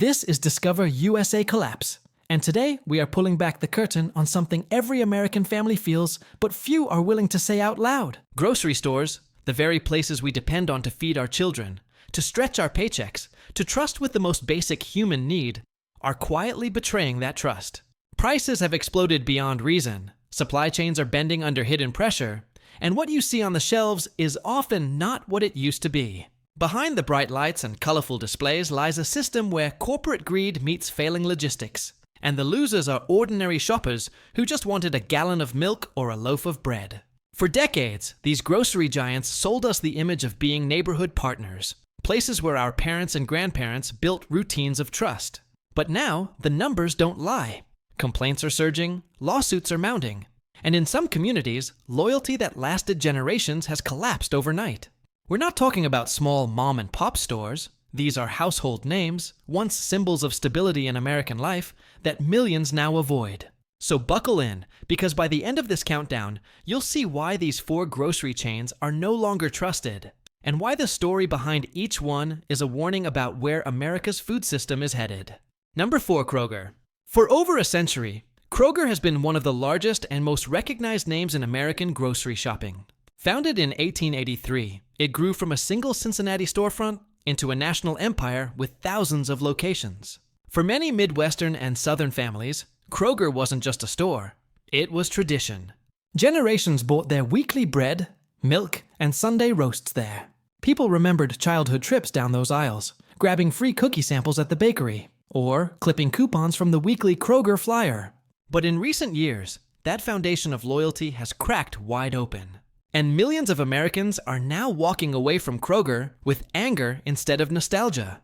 This is Discover USA Collapse, and today we are pulling back the curtain on something every American family feels, but few are willing to say out loud. Grocery stores, the very places we depend on to feed our children, to stretch our paychecks, to trust with the most basic human need, are quietly betraying that trust. Prices have exploded beyond reason, supply chains are bending under hidden pressure, and what you see on the shelves is often not what it used to be. Behind the bright lights and colorful displays lies a system where corporate greed meets failing logistics, and the losers are ordinary shoppers who just wanted a gallon of milk or a loaf of bread. For decades, these grocery giants sold us the image of being neighborhood partners, places where our parents and grandparents built routines of trust. But now, the numbers don't lie. Complaints are surging, lawsuits are mounting, and in some communities, loyalty that lasted generations has collapsed overnight. We're not talking about small mom-and-pop stores. These are household names, once symbols of stability in American life, that millions now avoid. So buckle in, because by the end of this countdown, you'll see why these 4 grocery chains are no longer trusted, and why the story behind each one is a warning about where America's food system is headed. Number 4, Kroger. For over a century, Kroger has been one of the largest and most recognized names in American grocery shopping. Founded in 1883, it grew from a single Cincinnati storefront into a national empire with thousands of locations. For many Midwestern and Southern families, Kroger wasn't just a store, it was tradition. Generations bought their weekly bread, milk, and Sunday roasts there. People remembered childhood trips down those aisles, grabbing free cookie samples at the bakery, or clipping coupons from the weekly Kroger flyer. But in recent years, that foundation of loyalty has cracked wide open. And millions of Americans are now walking away from Kroger with anger instead of nostalgia.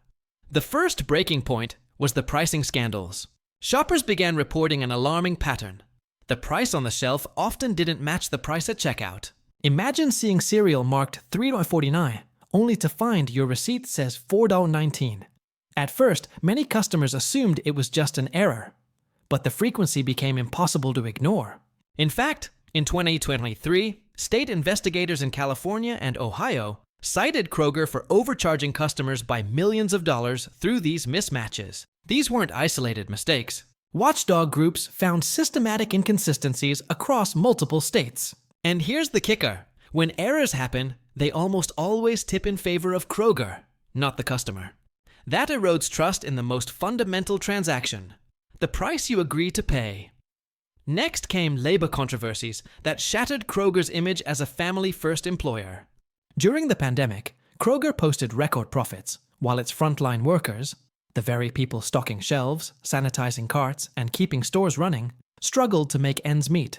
The first breaking point was the pricing scandals. Shoppers began reporting an alarming pattern. The price on the shelf often didn't match the price at checkout. Imagine seeing cereal marked $3.49, only to find your receipt says $4.19. At first, many customers assumed it was just an error, but the frequency became impossible to ignore. In fact, in 2023, state investigators in California and Ohio cited Kroger for overcharging customers by millions of dollars through these mismatches. These weren't isolated mistakes. Watchdog groups found systematic inconsistencies across multiple states. And here's the kicker. When errors happen, they almost always tip in favor of Kroger, not the customer. That erodes trust in the most fundamental transaction, the price you agree to pay. Next came labor controversies that shattered Kroger's image as a family-first employer. During the pandemic, Kroger posted record profits, while its frontline workers, the very people stocking shelves, sanitizing carts, and keeping stores running, struggled to make ends meet.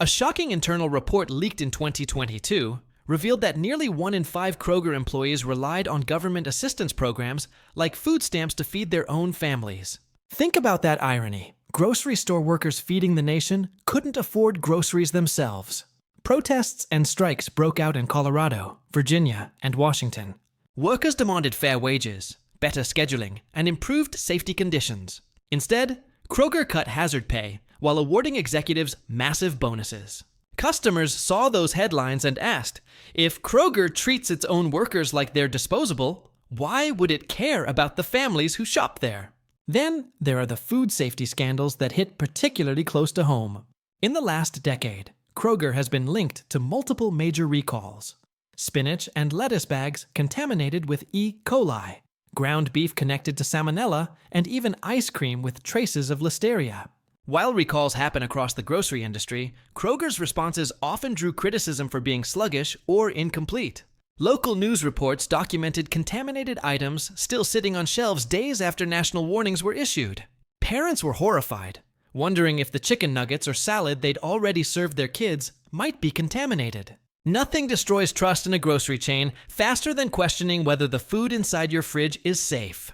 A shocking internal report leaked in 2022 revealed that nearly 1 in 5 Kroger employees relied on government assistance programs like food stamps to feed their own families. Think about that irony. Grocery store workers feeding the nation couldn't afford groceries themselves. Protests and strikes broke out in Colorado, Virginia, and Washington. Workers demanded fair wages, better scheduling, and improved safety conditions. Instead, Kroger cut hazard pay while awarding executives massive bonuses. Customers saw those headlines and asked, if Kroger treats its own workers like they're disposable, why would it care about the families who shop there? Then there are the food safety scandals that hit particularly close to home. In the last decade, Kroger has been linked to multiple major recalls. Spinach and lettuce bags contaminated with E. coli, ground beef connected to salmonella, and even ice cream with traces of listeria. While recalls happen across the grocery industry, Kroger's responses often drew criticism for being sluggish or incomplete. Local news reports documented contaminated items still sitting on shelves days after national warnings were issued. Parents were horrified, wondering if the chicken nuggets or salad they'd already served their kids might be contaminated. Nothing destroys trust in a grocery chain faster than questioning whether the food inside your fridge is safe.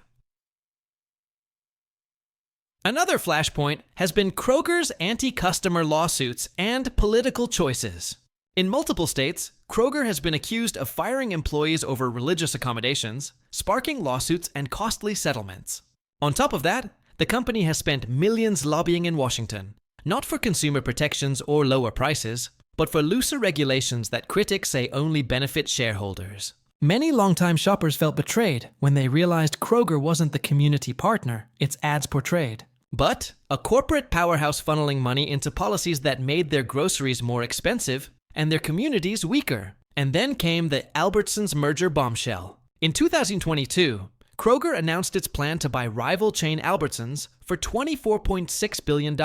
Another flashpoint has been Kroger's anti-customer lawsuits and political choices. In multiple states, Kroger has been accused of firing employees over religious accommodations, sparking lawsuits and costly settlements. On top of that, the company has spent millions lobbying in Washington, not for consumer protections or lower prices, but for looser regulations that critics say only benefit shareholders. Many longtime shoppers felt betrayed when they realized Kroger wasn't the community partner its ads portrayed. But a corporate powerhouse funneling money into policies that made their groceries more expensive and their communities weaker. And then came the Albertsons merger bombshell. In 2022, Kroger announced its plan to buy rival chain Albertsons for $24.6 billion,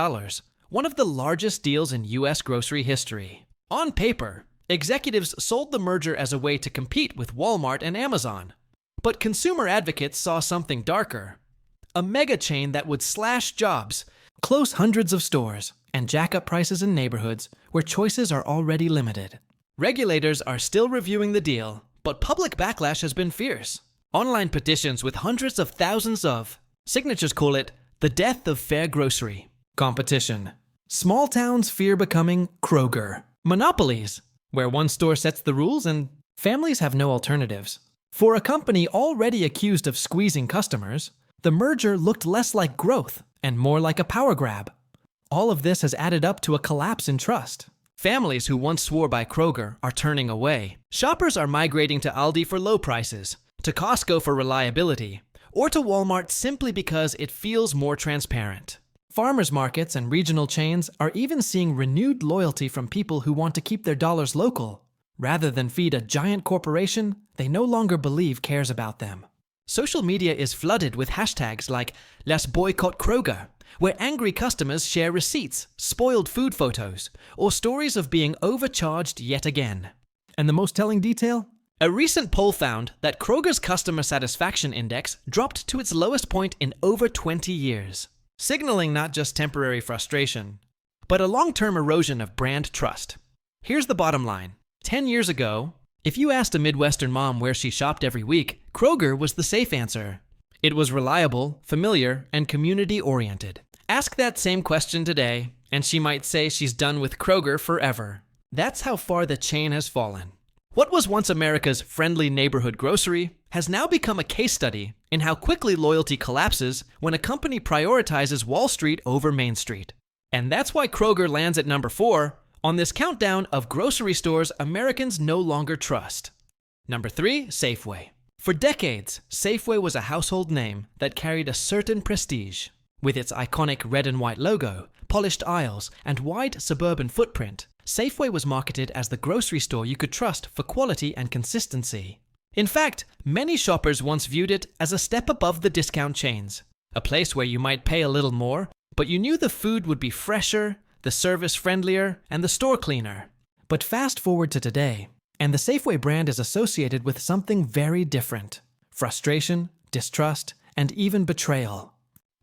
one of the largest deals in U.S. grocery history. On paper, executives sold the merger as a way to compete with Walmart and Amazon. But consumer advocates saw something darker. A mega chain that would slash jobs, close hundreds of stores, and jack up prices in neighborhoods where choices are already limited. Regulators are still reviewing the deal, but public backlash has been fierce. Online petitions with hundreds of thousands of signatures call it the death of fair grocery competition. Small towns fear becoming Kroger. Monopolies, where one store sets the rules and families have no alternatives. For a company already accused of squeezing customers, the merger looked less like growth and more like a power grab. All of this has added up to a collapse in trust. Families who once swore by Kroger are turning away. Shoppers are migrating to Aldi for low prices, to Costco for reliability, or to Walmart simply because it feels more transparent. Farmers markets and regional chains are even seeing renewed loyalty from people who want to keep their dollars local. Rather than feed a giant corporation they no longer believe cares about them. Social media is flooded with hashtags like Let's Boycott Kroger, where angry customers share receipts, spoiled food photos, or stories of being overcharged yet again. And the most telling detail? A recent poll found that Kroger's customer satisfaction index dropped to its lowest point in over 20 years, signaling not just temporary frustration, but a long-term erosion of brand trust. Here's the bottom line. 10 years ago, if you asked a Midwestern mom where she shopped every week, Kroger was the safe answer. It was reliable, familiar, and community-oriented. Ask that same question today, and she might say she's done with Kroger forever. That's how far the chain has fallen. What was once America's friendly neighborhood grocery has now become a case study in how quickly loyalty collapses when a company prioritizes Wall Street over Main Street. And that's why Kroger lands at number 4 on this countdown of grocery stores Americans no longer trust. Number 3, Safeway. For decades, Safeway was a household name that carried a certain prestige. With its iconic red and white logo, polished aisles, and wide suburban footprint, Safeway was marketed as the grocery store you could trust for quality and consistency. In fact, many shoppers once viewed it as a step above the discount chains, a place where you might pay a little more, but you knew the food would be fresher, the service friendlier, and the store cleaner. But fast forward to today, and the Safeway brand is associated with something very different. Frustration, distrust, and even betrayal.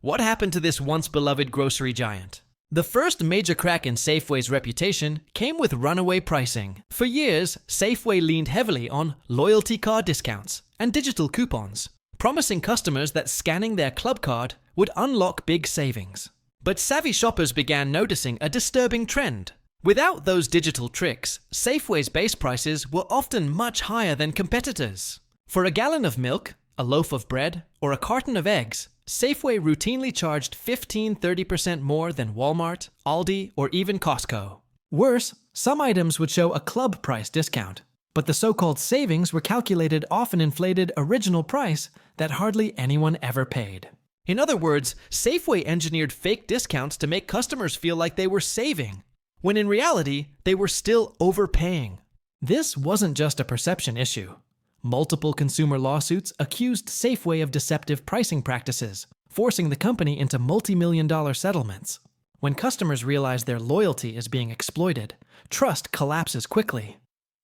What happened to this once beloved grocery giant? The first major crack in Safeway's reputation came with runaway pricing. For years, Safeway leaned heavily on loyalty card discounts and digital coupons, promising customers that scanning their club card would unlock big savings. But savvy shoppers began noticing a disturbing trend. Without those digital tricks, Safeway's base prices were often much higher than competitors. For a gallon of milk, a loaf of bread, or a carton of eggs, Safeway routinely charged 15–30% more than Walmart, Aldi, or even Costco. Worse, some items would show a club price discount, but the so-called savings were calculated off an inflated original price that hardly anyone ever paid. In other words, Safeway engineered fake discounts to make customers feel like they were saving, when in reality, they were still overpaying. This wasn't just a perception issue. Multiple consumer lawsuits accused Safeway of deceptive pricing practices, forcing the company into multi-million-dollar settlements. When customers realize their loyalty is being exploited, trust collapses quickly.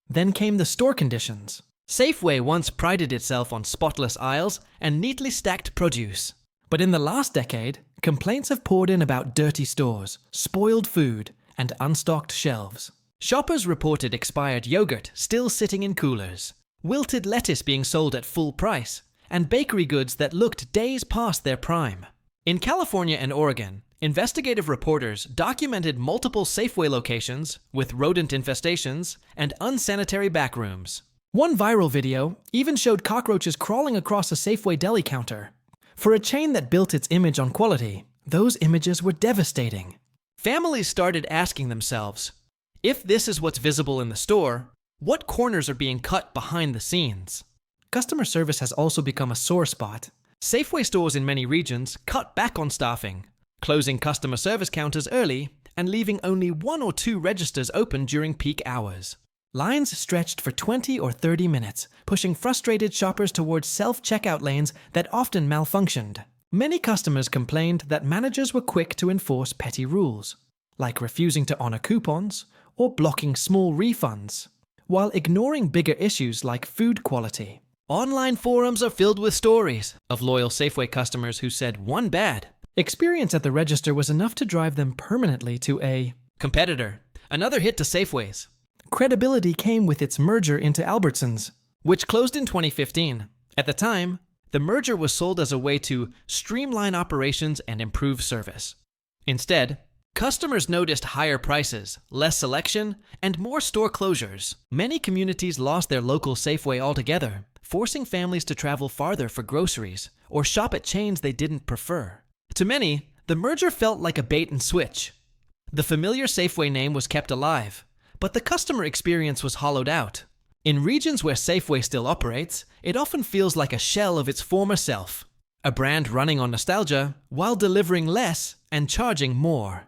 Then came the store conditions. Safeway once prided itself on spotless aisles and neatly stacked produce. But in the last decade, complaints have poured in about dirty stores, spoiled food, and unstocked shelves. Shoppers reported expired yogurt still sitting in coolers, wilted lettuce being sold at full price, and bakery goods that looked days past their prime. In California and Oregon, investigative reporters documented multiple Safeway locations with rodent infestations and unsanitary backrooms. One viral video even showed cockroaches crawling across a Safeway deli counter. For a chain that built its image on quality, those images were devastating. Families started asking themselves, if this is what's visible in the store, what corners are being cut behind the scenes? Customer service has also become a sore spot. Safeway stores in many regions cut back on staffing, closing customer service counters early and leaving only 1 or 2 registers open during peak hours. Lines stretched for 20 or 30 minutes, pushing frustrated shoppers towards self-checkout lanes that often malfunctioned. Many customers complained that managers were quick to enforce petty rules, like refusing to honor coupons or blocking small refunds, while ignoring bigger issues like food quality. Online forums are filled with stories of loyal Safeway customers who said one bad experience at the register was enough to drive them permanently to a competitor, another hit to Safeway's. Credibility came with its merger into Albertsons, which closed in 2015. At the time, the merger was sold as a way to streamline operations and improve service. Instead, customers noticed higher prices, less selection, and more store closures. Many communities lost their local Safeway altogether, forcing families to travel farther for groceries or shop at chains they didn't prefer. To many, the merger felt like a bait and switch. The familiar Safeway name was kept alive, but the customer experience was hollowed out. In regions where Safeway still operates, it often feels like a shell of its former self, a brand running on nostalgia while delivering less and charging more.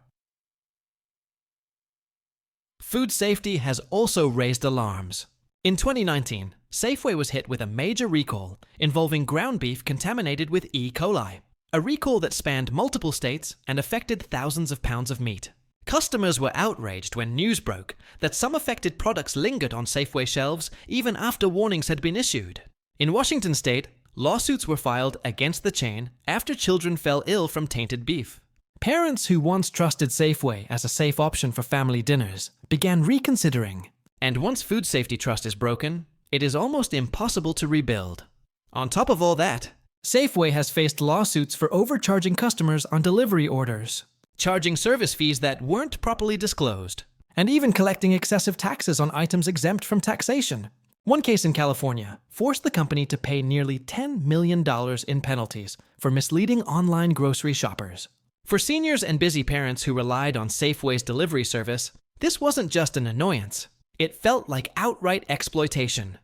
Food safety has also raised alarms. In 2019, Safeway was hit with a major recall involving ground beef contaminated with E. coli, a recall that spanned multiple states and affected thousands of pounds of meat. Customers were outraged when news broke that some affected products lingered on Safeway shelves even after warnings had been issued. In Washington state, lawsuits were filed against the chain after children fell ill from tainted beef. Parents who once trusted Safeway as a safe option for family dinners began reconsidering. And once food safety trust is broken, it is almost impossible to rebuild. On top of all that, Safeway has faced lawsuits for overcharging customers on delivery orders, charging service fees that weren't properly disclosed, and even collecting excessive taxes on items exempt from taxation. One case in California forced the company to pay nearly $10 million in penalties for misleading online grocery shoppers. For seniors and busy parents who relied on Safeway's delivery service, this wasn't just an annoyance. It felt like outright exploitation.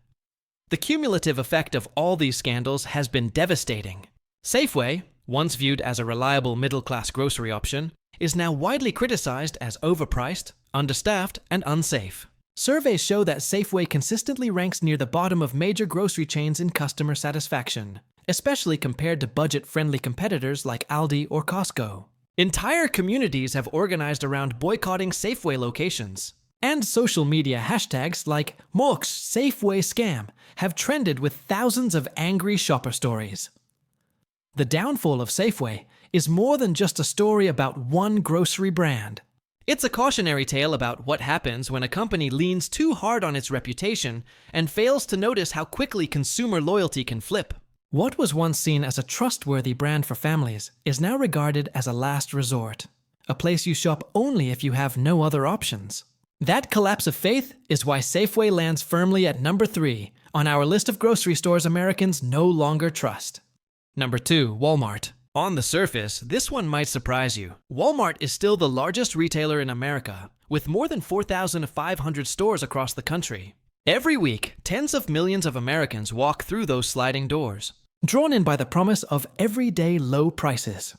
The cumulative effect of all these scandals has been devastating. Safeway, once viewed as a reliable middle-class grocery option, is now widely criticized as overpriced, understaffed, and unsafe. Surveys show that Safeway consistently ranks near the bottom of major grocery chains in customer satisfaction, especially compared to budget-friendly competitors like Aldi or Costco. Entire communities have organized around boycotting Safeway locations. And social media hashtags like Mox Safeway Scam have trended with thousands of angry shopper stories. The downfall of Safeway is more than just a story about one grocery brand. It's a cautionary tale about what happens when a company leans too hard on its reputation and fails to notice how quickly consumer loyalty can flip. What was once seen as a trustworthy brand for families is now regarded as a last resort, a place you shop only if you have no other options. That collapse of faith is why Safeway lands firmly at number 3 on our list of grocery stores Americans no longer trust. Number 2, Walmart. On the surface, this one might surprise you. Walmart is still the largest retailer in America, with more than 4,500 stores across the country. Every week, tens of millions of Americans walk through those sliding doors, drawn in by the promise of everyday low prices.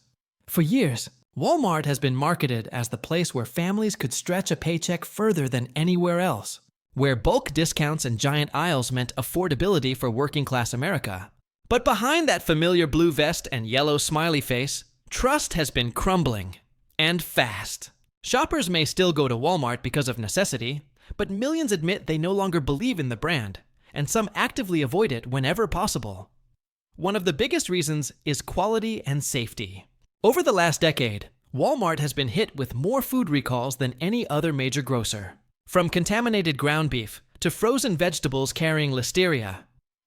For years, Walmart has been marketed as the place where families could stretch a paycheck further than anywhere else, where bulk discounts and giant aisles meant affordability for working-class America. But behind that familiar blue vest and yellow smiley face, trust has been crumbling, and fast. Shoppers may still go to Walmart because of necessity, but millions admit they no longer believe in the brand, and some actively avoid it whenever possible. One of the biggest reasons is quality and safety. Over the last decade, Walmart has been hit with more food recalls than any other major grocer. From contaminated ground beef to frozen vegetables carrying listeria,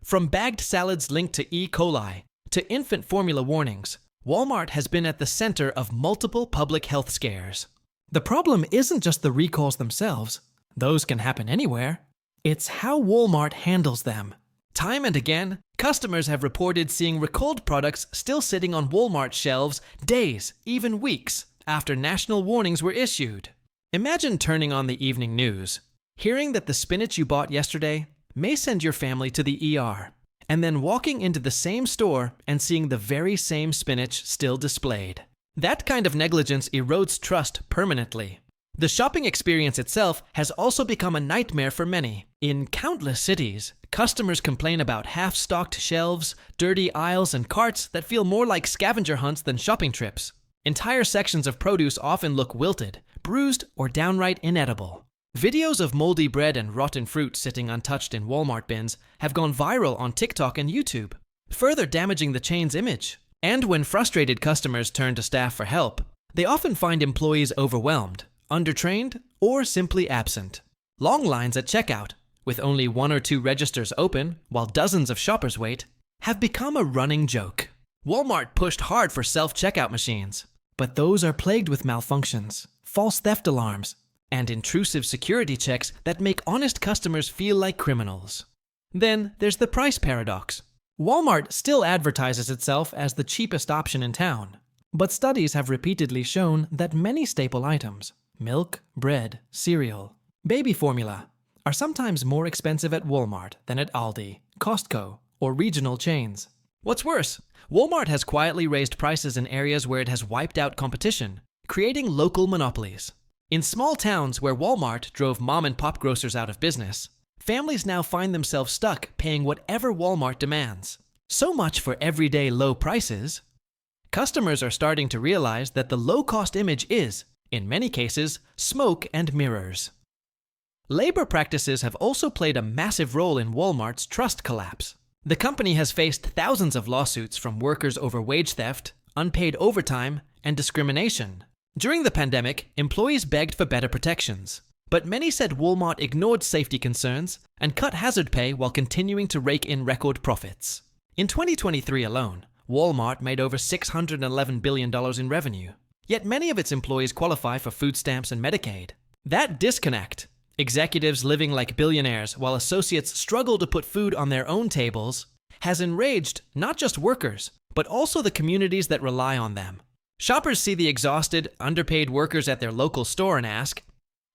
from bagged salads linked to E. coli to infant formula warnings, Walmart has been at the center of multiple public health scares. The problem isn't just the recalls themselves. Those can happen anywhere. It's how Walmart handles them. Time and again, customers have reported seeing recalled products still sitting on Walmart shelves days, even weeks, after national warnings were issued. Imagine turning on the evening news, hearing that the spinach you bought yesterday may send your family to the ER, and then walking into the same store and seeing the very same spinach still displayed. That kind of negligence erodes trust permanently. The shopping experience itself has also become a nightmare for many. In countless cities, customers complain about half-stocked shelves, dirty aisles, and carts that feel more like scavenger hunts than shopping trips. Entire sections of produce often look wilted, bruised, or downright inedible. Videos of moldy bread and rotten fruit sitting untouched in Walmart bins have gone viral on TikTok and YouTube, further damaging the chain's image. And when frustrated customers turn to staff for help, they often find employees overwhelmed, undertrained, or simply absent. Long lines at checkout, with only 1 or 2 registers open while dozens of shoppers wait, have become a running joke. Walmart pushed hard for self-checkout machines, but those are plagued with malfunctions, false theft alarms, and intrusive security checks that make honest customers feel like criminals. Then there's the price paradox. Walmart still advertises itself as the cheapest option in town, but studies have repeatedly shown that many staple items, milk, bread, cereal, baby formula, are sometimes more expensive at Walmart than at Aldi, Costco, or regional chains. What's worse, Walmart has quietly raised prices in areas where it has wiped out competition, creating local monopolies. In small towns where Walmart drove mom-and-pop grocers out of business, families now find themselves stuck paying whatever Walmart demands. So much for everyday low prices. Customers are starting to realize that the low-cost image is, in many cases, smoke and mirrors. Labor practices have also played a massive role in Walmart's trust collapse. The company has faced thousands of lawsuits from workers over wage theft, unpaid overtime, and discrimination. During the pandemic, employees begged for better protections, but many said Walmart ignored safety concerns and cut hazard pay while continuing to rake in record profits. In 2023 alone, Walmart made over $611 billion in revenue, yet many of its employees qualify for food stamps and Medicaid. That disconnect, executives living like billionaires while associates struggle to put food on their own tables, has enraged not just workers, but also the communities that rely on them. Shoppers see the exhausted, underpaid workers at their local store and ask,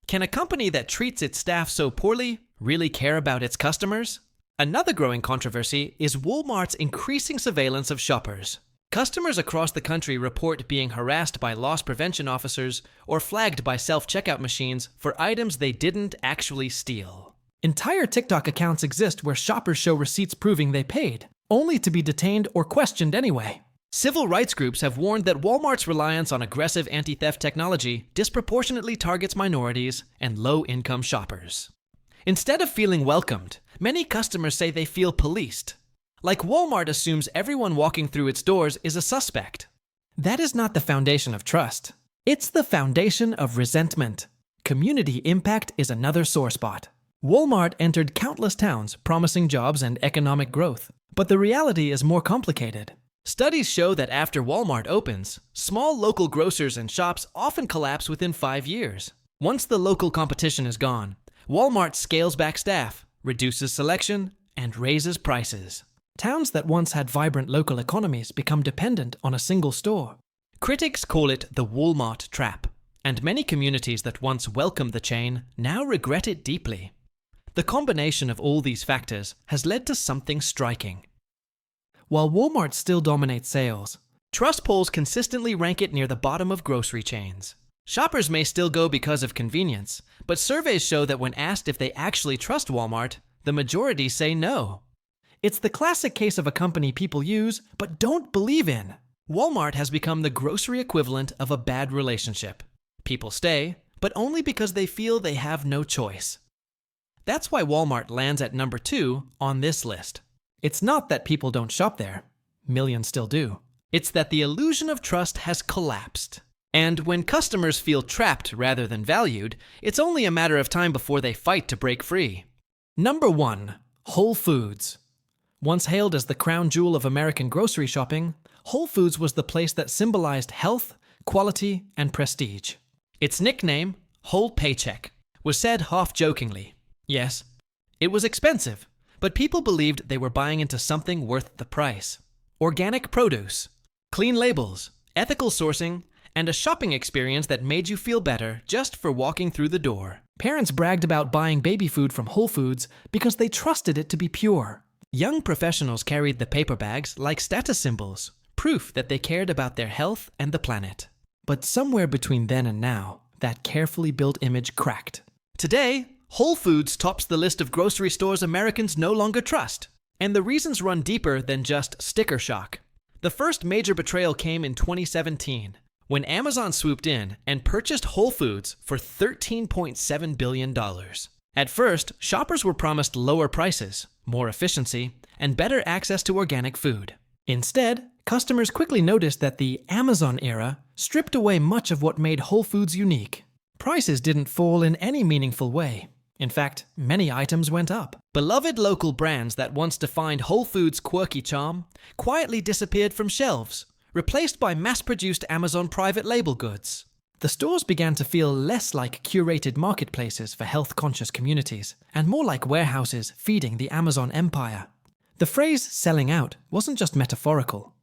can a company that treats its staff so poorly really care about its customers? Another growing controversy is Walmart's increasing surveillance of shoppers. Customers across the country report being harassed by loss prevention officers or flagged by self-checkout machines for items they didn't actually steal. Entire TikTok accounts exist where shoppers show receipts proving they paid, only to be detained or questioned anyway. Civil rights groups have warned that Walmart's reliance on aggressive anti-theft technology disproportionately targets minorities and low-income shoppers. Instead of feeling welcomed, many customers say they feel policed. Like Walmart assumes everyone walking through its doors is a suspect. That is not the foundation of trust. It's the foundation of resentment. Community impact is another sore spot. Walmart entered countless towns promising jobs and economic growth, but the reality is more complicated. Studies show that after Walmart opens, small local grocers and shops often collapse within 5 years. Once the local competition is gone, Walmart scales back staff, reduces selection, and raises prices. Towns that once had vibrant local economies become dependent on a single store. Critics call it the Walmart trap, and many communities that once welcomed the chain now regret it deeply. The combination of all these factors has led to something striking. While Walmart still dominates sales, trust polls consistently rank it near the bottom of grocery chains. Shoppers may still go because of convenience, but surveys show that when asked if they actually trust Walmart, the majority say no. It's the classic case of a company people use but don't believe in. Walmart has become the grocery equivalent of a bad relationship. People stay, but only because they feel they have no choice. That's why Walmart lands at number 2 on this list. It's not that people don't shop there. Millions still do. It's that the illusion of trust has collapsed. And when customers feel trapped rather than valued, it's only a matter of time before they fight to break free. Number 1. Whole Foods. Once hailed as the crown jewel of American grocery shopping, Whole Foods was the place that symbolized health, quality, and prestige. Its nickname, Whole Paycheck, was said half-jokingly. Yes, it was expensive, but people believed they were buying into something worth the price. Organic produce, clean labels, ethical sourcing, and a shopping experience that made you feel better just for walking through the door. Parents bragged about buying baby food from Whole Foods because they trusted it to be pure. Young professionals carried the paper bags like status symbols, proof that they cared about their health and the planet. But somewhere between then and now, that carefully built image cracked. Today, Whole Foods tops the list of grocery stores Americans no longer trust. And the reasons run deeper than just sticker shock. The first major betrayal came in 2017, when Amazon swooped in and purchased Whole Foods for $13.7 billion. At first, shoppers were promised lower prices, more efficiency, and better access to organic food. Instead, customers quickly noticed that the Amazon era stripped away much of what made Whole Foods unique. Prices didn't fall in any meaningful way. In fact, many items went up. Beloved local brands that once defined Whole Foods' quirky charm quietly disappeared from shelves, replaced by mass-produced Amazon private label goods. The stores began to feel less like curated marketplaces for health-conscious communities, and more like warehouses feeding the Amazon empire. The phrase selling out wasn't just metaphorical.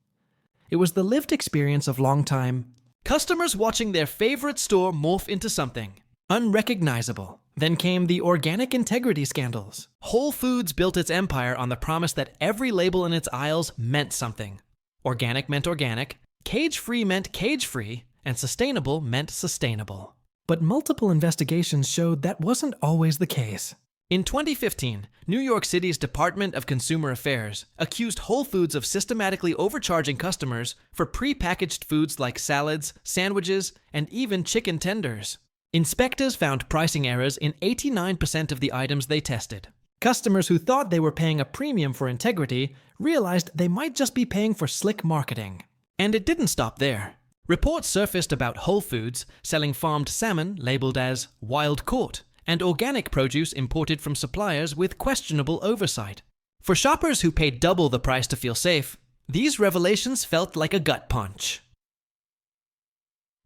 It was the lived experience of long-time customers watching their favorite store morph into something unrecognizable. Then came the organic integrity scandals. Whole Foods built its empire on the promise that every label in its aisles meant something. Organic meant organic, cage-free meant cage-free, and sustainable meant sustainable. But multiple investigations showed that wasn't always the case. In 2015, New York City's Department of Consumer Affairs accused Whole Foods of systematically overcharging customers for pre-packaged foods like salads, sandwiches, and even chicken tenders. Inspectors found pricing errors in 89% of the items they tested. Customers who thought they were paying a premium for integrity realized they might just be paying for slick marketing. And it didn't stop there. Reports surfaced about Whole Foods selling farmed salmon labeled as wild caught and organic produce imported from suppliers with questionable oversight. For shoppers who paid double the price to feel safe, these revelations felt like a gut punch.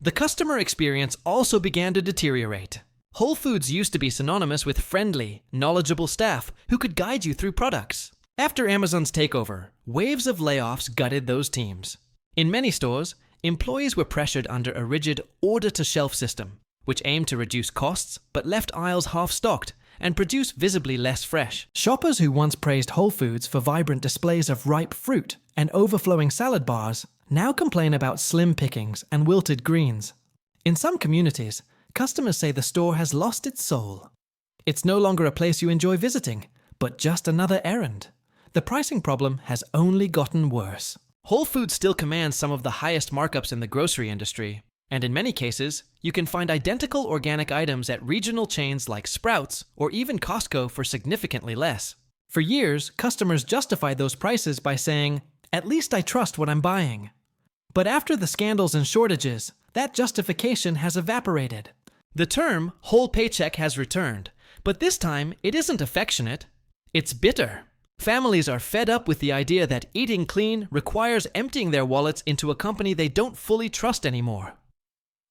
The customer experience also began to deteriorate. Whole Foods used to be synonymous with friendly, knowledgeable staff who could guide you through products. After Amazon's takeover, waves of layoffs gutted those teams. In many stores, employees were pressured under a rigid order-to-shelf system, which aimed to reduce costs but left aisles half-stocked and produce visibly less fresh. Shoppers who once praised Whole Foods for vibrant displays of ripe fruit and overflowing salad bars now complain about slim pickings and wilted greens. In some communities, customers say the store has lost its soul. It's no longer a place you enjoy visiting, but just another errand. The pricing problem has only gotten worse. Whole Foods still commands some of the highest markups in the grocery industry, and in many cases, you can find identical organic items at regional chains like Sprouts or even Costco for significantly less. For years, customers justified those prices by saying, "At least I trust what I'm buying." But after the scandals and shortages, that justification has evaporated. The term whole paycheck has returned, but this time it isn't affectionate, it's bitter. Families are fed up with the idea that eating clean requires emptying their wallets into a company they don't fully trust anymore.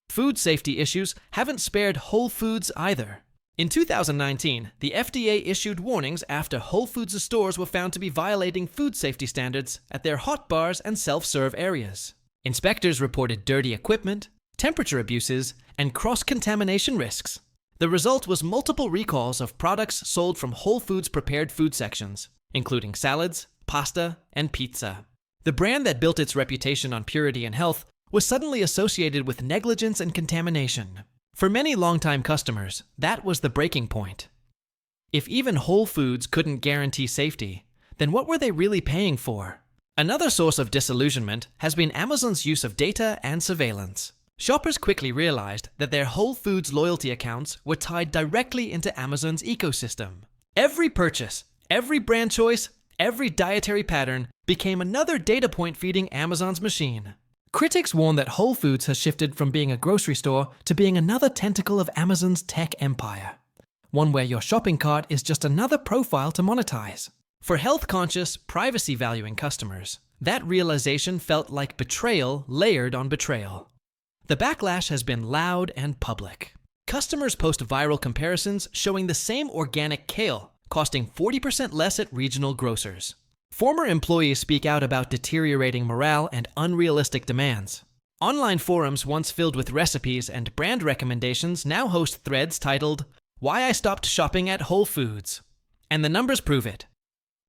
Food safety issues haven't spared Whole Foods either. In 2019, the FDA issued warnings after Whole Foods' stores were found to be violating food safety standards at their hot bars and self-serve areas. Inspectors reported dirty equipment, temperature abuses, and cross-contamination risks. The result was multiple recalls of products sold from Whole Foods' prepared food sections, including salads, pasta, and pizza. The brand that built its reputation on purity and health was suddenly associated with negligence and contamination. For many longtime customers, that was the breaking point. If even Whole Foods couldn't guarantee safety, then what were they really paying for? Another source of disillusionment has been Amazon's use of data and surveillance. Shoppers quickly realized that their Whole Foods loyalty accounts were tied directly into Amazon's ecosystem. Every purchase, every brand choice, every dietary pattern became another data point feeding Amazon's machine. Critics warn that Whole Foods has shifted from being a grocery store to being another tentacle of Amazon's tech empire. One where your shopping cart is just another profile to monetize. For health-conscious, privacy-valuing customers, that realization felt like betrayal layered on betrayal. The backlash has been loud and public. Customers post viral comparisons showing the same organic kale costing 40% less at regional grocers. Former employees speak out about deteriorating morale and unrealistic demands. Online forums once filled with recipes and brand recommendations now host threads titled, "Why I Stopped Shopping at Whole Foods." And the numbers prove it.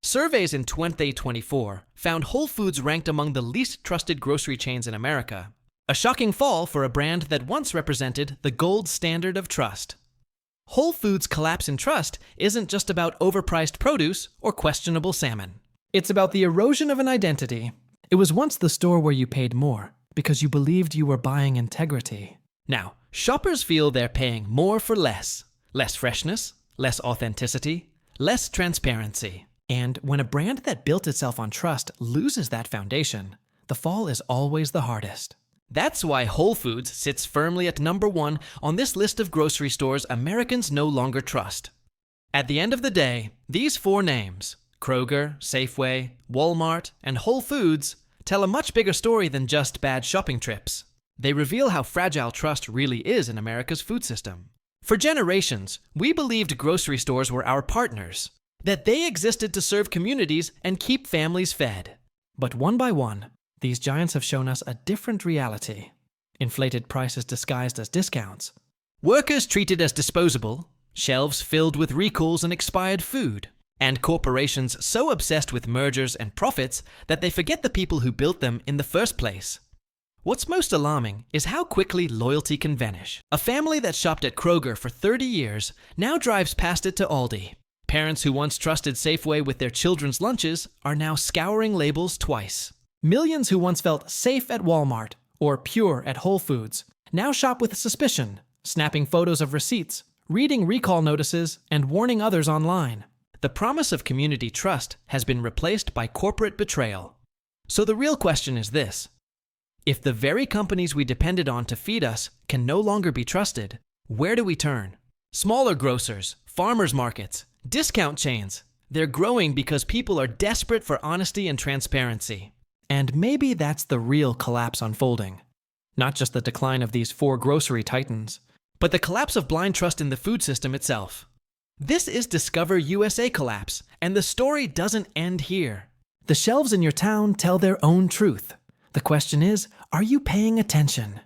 Surveys in 2024 found Whole Foods ranked among the least trusted grocery chains in America, a shocking fall for a brand that once represented the gold standard of trust. Whole Foods' collapse in trust isn't just about overpriced produce or questionable salmon. It's about the erosion of an identity. It was once the store where you paid more because you believed you were buying integrity. Now, shoppers feel they're paying more for less. Less freshness, less authenticity, less transparency. And when a brand that built itself on trust loses that foundation, the fall is always the hardest. That's why Whole Foods sits firmly at number 1 on this list of grocery stores Americans no longer trust. At the end of the day, these 4 names, Kroger, Safeway, Walmart, and Whole Foods, tell a much bigger story than just bad shopping trips. They reveal how fragile trust really is in America's food system. For generations, we believed grocery stores were our partners, that they existed to serve communities and keep families fed. But one by one, these giants have shown us a different reality. Inflated prices disguised as discounts. Workers treated as disposable, shelves filled with recalls and expired food, and corporations so obsessed with mergers and profits that they forget the people who built them in the first place. What's most alarming is how quickly loyalty can vanish. A family that shopped at Kroger for 30 years now drives past it to Aldi. Parents who once trusted Safeway with their children's lunches are now scouring labels twice. Millions who once felt safe at Walmart or pure at Whole Foods now shop with suspicion, snapping photos of receipts, reading recall notices, and warning others online. The promise of community trust has been replaced by corporate betrayal. So the real question is this: if the very companies we depended on to feed us can no longer be trusted, where do we turn? Smaller grocers, farmers markets, discount chains, they're growing because people are desperate for honesty and transparency. And maybe that's the real collapse unfolding. Not just the decline of these 4 grocery titans, but the collapse of blind trust in the food system itself. This is Discover USA Collapse, and the story doesn't end here. The shelves in your town tell their own truth. The question is, are you paying attention?